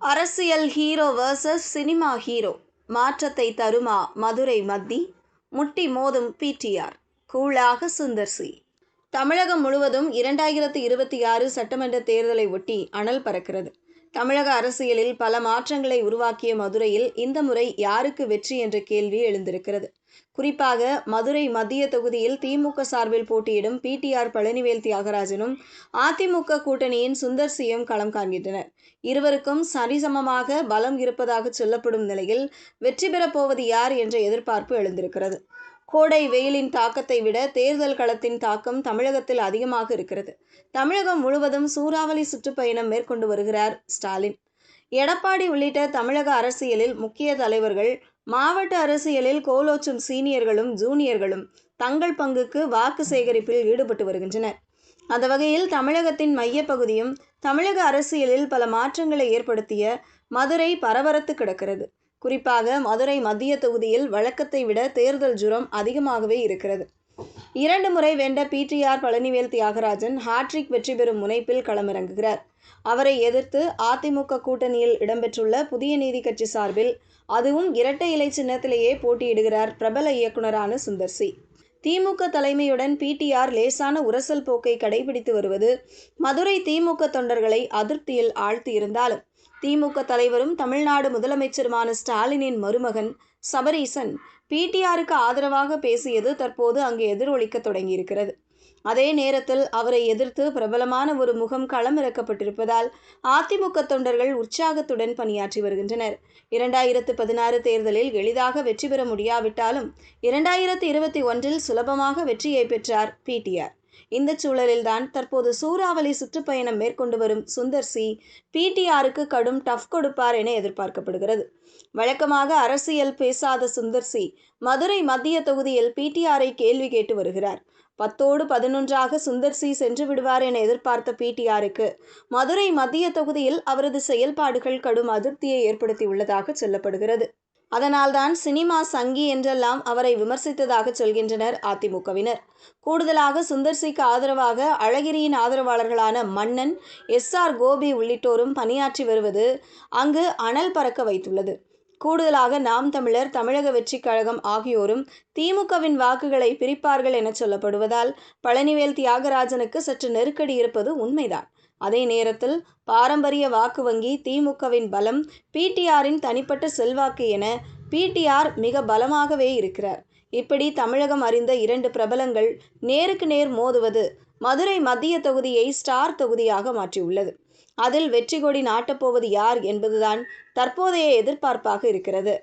அரசியல் hero versus cinema hero மாற்றத்தை தருமா மதுரை மத்தி? முட்டி மோதும் பிடிஆர் கூலாக சுந்தர் சி. தமிழகம் முழுவதும் 2026 சட்டமன்ற தேர்தலை ஒட்டி அனல் பறக்கிறது. தமிழக அரசியலில் பல மாற்றங்களை உருவாக்கிய மதுரையில் இந்த முறை யாருக்கு வெற்றி என்ற கேள்வி எழுந்திருக்கிறது. குறிப்பாக மதுரை மத்திய தொகுதியில் திமுக சார்பில் போட்டியிடும் பிடிஆர் பழனிவேல் தியாகராஜனும் அதிமுக கூட்டணியின் சுந்தர் சியும் களம் காண்கின்றனர். இருவருக்கும் சரிசமமாக பலம் இருப்பதாக சொல்லப்படும் நிலையில் வெற்றி பெறப் போவது யார் என்ற எதிர்பார்ப்பு எழுந்திருக்கிறது. கோடை வெயிலின் தாக்கத்தை விட தேர்தல் களத்தின் தாக்கம் தமிழகத்தில் அதிகமாக இருக்கிறது. தமிழகம் முழுவதும் சூறாவளி சுற்றுப்பயணம் மேற்கொண்டு வருகிறார் ஸ்டாலின். எடப்பாடி உள்ளிட்ட தமிழக அரசியலில் முக்கிய தலைவர்கள், மாவட்ட அரசியலில் கோலோச்சும் சீனியர்களும் ஜூனியர்களும் தங்கள் பங்குக்கு வாக்கு சேகரிப்பில் ஈடுபட்டு வருகின்றனர். அந்த வகையில் தமிழகத்தின் மையப்பகுதியும் தமிழக அரசியலில் பல மாற்றங்களை ஏற்படுத்திய மதுரை பரபரத்து கிடக்கிறது. குறிப்பாக மதுரை மத்திய தொகுதியில் வழக்கத்தை விட தேர்தல் ஜுரம் அதிகமாகவே இருக்கிறது. 2 முறை வென்ற பிடிஆர் பழனிவேல் தியாகராஜன் ஹாட்ரிக் வெற்றி பெறும் முனைப்பில் களமிறங்குகிறார். அவரை எதிர்த்து அதிமுக கூட்டணியில் இடம்பெற்றுள்ள புதிய நீதி கட்சி சார்பில், அதுவும் இரட்டை இலை சின்னத்திலேயே போட்டியிடுகிறார் பிரபல இயக்குனரான சுந்தர் சி. திமுக தலைமையுடன் பிடிஆர் லேசான உரசல் போக்கை கடைபிடித்து வருவது மதுரை திமுக தொண்டர்களை அதிருப்தியில் ஆழ்த்தியிருந்தாலும், திமுக தலைவரும் தமிழ்நாடு முதலமைச்சருமான ஸ்டாலினின் மருமகன் சபரீசன் பிடிஆருக்கு ஆதரவாக பேசியது தற்போது அங்கு எதிரொலிக்க தொடங்கியிருக்கிறது. அதே நேரத்தில் அவரை எதிர்த்து பிரபலமான ஒரு முகம் களமிறக்கப்பட்டிருப்பதால் அதிமுக தொண்டர்கள் உற்சாகத்துடன் பணியாற்றி வருகின்றனர். 2016 தேர்தலில் எளிதாக வெற்றி பெற முடியாவிட்டாலும் 2021 சுலபமாக வெற்றியை பெற்றார் பிடிஆர். இந்த சூழலில்தான் தற்போது சூறாவளி சுற்றுப்பயணம் மேற்கொண்டு வரும் சுந்தர் சி பிடிஆருக்கு கடும் டஃப் கொடுப்பார் என எதிர்பார்க்கப்படுகிறது. வழக்கமாக அரசியல் பேசாத சுந்தர் சி மதுரை மத்திய தொகுதியில் பிடிஆரை கேள்வி கேட்டு வருகிறார். 10ஓடு 11ஆக சுந்தர் சி சென்று விடுவார் என எதிர்பார்த்த பிடிஆருக்கு மதுரை மத்திய தொகுதியில் அவரது செயல்பாடுகள் கடும் அதிருப்தியை ஏற்படுத்தியுள்ளதாக சொல்லப்படுகிறது. அதனால்தான் சினிமா சங்கி என்றெல்லாம் அவரை விமர்சித்ததாக சொல்கின்றனர் அதிமுகவினர். கூடுதலாக சுந்தர் சிக்கு ஆதரவாக அழகிரியின் ஆதரவாளர்களான மன்னன், எஸ்.ஆர். கோபி உள்ளிட்டோரும் பணியாற்றி வருவது அங்கு அனல் பறக்க வைத்துள்ளது. கூடுதலாக நாம் தமிழர், தமிழக வெற்றிக் கழகம் ஆகியோரும் திமுகவின் வாக்குகளை பிரிப்பார்கள் என சொல்லப்படுவதால் பழனிவேல் தியாகராஜனுக்கு சற்று நெருக்கடி இருப்பது உண்மைதான். அதே நேரத்தில் பாரம்பரிய வாக்கு வங்கி, திமுகவின் பலம், பிடிஆரின் தனிப்பட்ட செல்வாக்கு என பிடிஆர் மிக பலமாகவே இருக்கிறார். இப்படி தமிழகம் அறிந்த 2 பிரபலங்கள் நேருக்கு நேர் மோதுவது மதுரை மத்திய தொகுதியை ஸ்டார் தொகுதியாக மாற்றியுள்ளது. அதில் வெற்றி கொடி நாட்டப்போவது யார் என்பதுதான் தற்போதைய எதிர்பார்ப்பாக இருக்கிறது.